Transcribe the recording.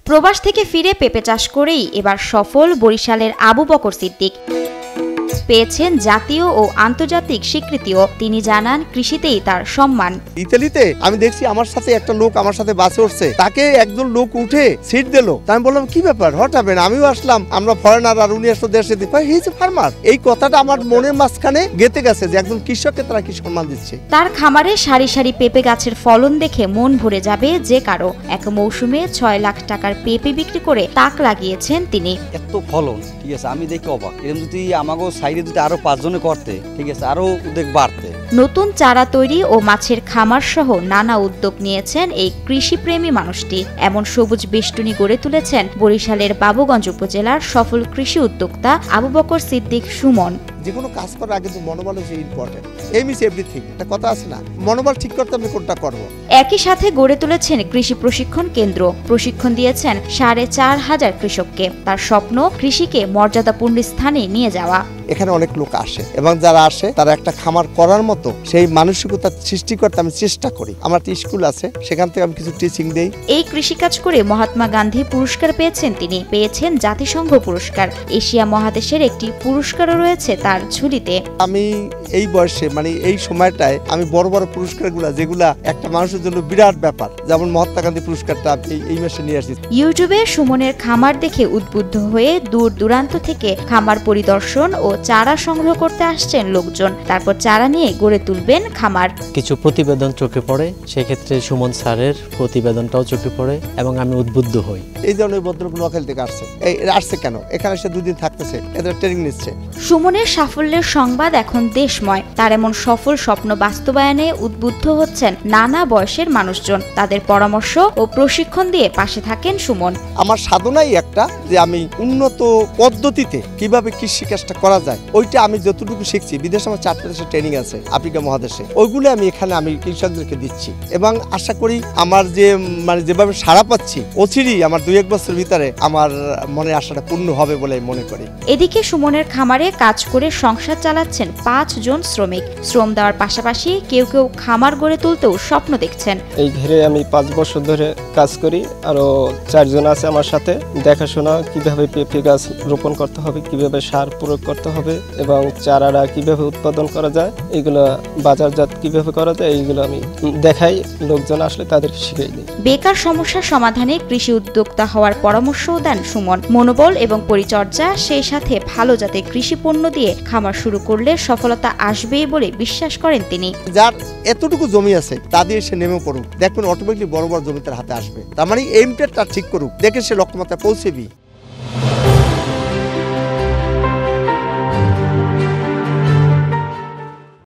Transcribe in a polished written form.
প্রবাস থেকে ফিরে পেঁপে চাষ করেই এবার সফল বরিশালের আবু বকর সিদ্দিক। পেয়েছেন জাতীয় ও আন্তর্জাতিক স্বীকৃতিও। তিনি জানান কৃষিতেই তার সম্মান। ইতালিতে আমি দেখছি আমার সাথে একটা লোক আমার সাথে বাসে উঠছে, তাকে একজন লোক উঠে সিট দিল। আমি বললাম কি ব্যাপার, হঠাৎ আমিও আসলাম, আমরা ফরেনার আর উনি আসলে দেশে দিতে হি ইজ এ ফার্মার। এই কথাটা আমার মনের মাঝখানে গেঁথে গেছে যে একজন কৃষককে তারা কি সম্মান দিচ্ছে। তার খামারে সারি সারি পেঁপে গাছের ফলন দেখে মন ভরে যাবে যে কারো। এক মৌসুমে 6 লাখ টাকার পেঁপে বিক্রি করে তাক লাগিয়েছেন তিনি। এত ফলন, ঠিক আছে, আমি দেখি অবাক। এরকম যদি আমাকে সাইডে যদি আরো 5 জনে করতে, ঠিক আছে, আরো উদ্যোগ বাড়তে। নতুন চারা তৈরি ও মাছের খামার সহ নানা উদ্যোগ নিয়েছেন এই কৃষিপ্রেমী মানুষটি। এমন সবুজ বেষ্টনী গড়ে তুলেছেন বরিশালের বাবুগঞ্জ উপজেলার সফল কৃষি উদ্যোক্তা আবু বকর সিদ্দিক সুমন। যে কোনো কাজ করার আগে তো মনোবল হচ্ছে ইম্পর্টেন্ট। এম ইজ এভরিথিং, একটা কথা আছে না, মনোবল ঠিক করতে আমি কোনটা করবো। একই সাথে গড়ে তুলেছেন কৃষি প্রশিক্ষণ কেন্দ্র। প্রশিক্ষণ দিয়েছেন 4,500 কৃষককে। তার স্বপ্ন কৃষিকে মর্যাদাপূর্ণ স্থানে নিয়ে যাওয়া। এখানে অনেক লোক আসে এবং যারা আসে তারা একটা খামার করার মতো সেই মানসিকতা সৃষ্টি করতে আমি চেষ্টা করি। আমার একটা স্কুল আছে, সেখান থেকে আমি কিছু টিচিং দেই। এই কৃষিকাজ করে মহাত্মা গান্ধী পুরস্কার পেয়েছেন তিনি। পেয়েছেন জাতিসংঘ পুরস্কার। এশিয়া মহাদেশের একটি পুরস্কারও রয়েছে তার ঝুলিতে। আমি এই বয়সে মানে এই সময়টায় আমি বড় বড় পুরস্কারগুলো যেগুলা একটা মানুষের জন্য বিরাট ব্যাপার, যেমন মহাত্মা গান্ধী পুরস্কারটা এই মাসে নিয়ে আসছি। ইউটিউবে সুমনের খামার দেখে উদ্বুদ্ধ হয়ে দূর দূরান্ত থেকে খামার পরিদর্শন ও চারা সংগ্রহ করতে আসছেন লোকজন। তারপর চারা নিয়ে গড়ে তুলবেন খামার। কিছু প্রতিবেদন চোখে পড়ে, সেক্ষেত্রে সুমন স্যারের প্রতিবেদনটাও চোখে পড়ে এবং আমি উদ্বুদ্ধ হই। এই ধরনের ভদ্রলোক নোয়াখালী থেকে আসছে। আসছে কেন? এখানে এসে 2 দিন থাকতেছে, এদের ট্রেনিং নিচ্ছে। সুমনের সাফল্যের সংবাদ এখন দেশময়। তার এমন সফল স্বপ্ন বাস্তবায়নে উদ্বুদ্ধ হচ্ছেন নানা বয়সের মানুষজন। তাদের পরামর্শ ও প্রশিক্ষণ দিয়ে পাশে থাকেন সুমন। আমার সাধনাই একটা যে আমি উন্নত পদ্ধতিতে কিভাবে কৃষিকাজটা করা যায়, ওইটা আমি যতটুকু শিখছি। বিদেশে আমার 4টা দেশে ট্রেনিং আছে, আফ্রিকা মহাদেশে, ওইগুলো আমি এখানে আমি কৃষকদেরকে দিচ্ছি এবং আশা করি আমার যে মানে যেভাবে সাড়া পাচ্ছি অচিরেই আমার 2-1 বছরের ভিতরে আমার মনের আশাটা পূর্ণ হবে বলে মনে করি। এদিকে সুমনের খামারে কাজ করে সংসার চালাচ্ছেন 5 জন শ্রমিক। শ্রম দেওয়ার পাশাপাশি কেউ কেউ খামার গড়ে তুলতেও স্বপ্ন দেখছেন। এই ঘেরে আমি 5 বছর ধরে কাজ করি, আরো 4 জন আছে আমার সাথে। দেখাশোনা কিভাবে পেঁপে গাছ রোপণ করতে হবে, কিভাবে সার প্রয়োগ করতে হবে এবং চারাটা কিভাবে উৎপাদন করা যায়, এগুলো বাজারজাত কিভাবে করা যায়, এইগুলো আমি দেখাই। লোকজন আসলে তাদেরকে শিখিয়ে দিই। বেকার সমস্যার সমাধানে কৃষি উদ্যোক্তা হওয়ার পরামর্শও দেন সুমন। মনোবল এবং পরিচর্যা, সেই সাথে ভালো জাতের কৃষি পণ্য দিয়ে খামার শুরু করলে সফলতা আসবেই বলে বিশ্বাস করেন তিনি। যার এতটুকু জমি আছে তা দিয়ে সে নেমে পড়ুক, দেখবেন অটোমেটিকলি বড় বড় জমি তার হাতে আসবে। তার মানে এইমটা ঠিক করুক, দেখে সে লক্ষ্যমাত্রায় পৌঁছেবি।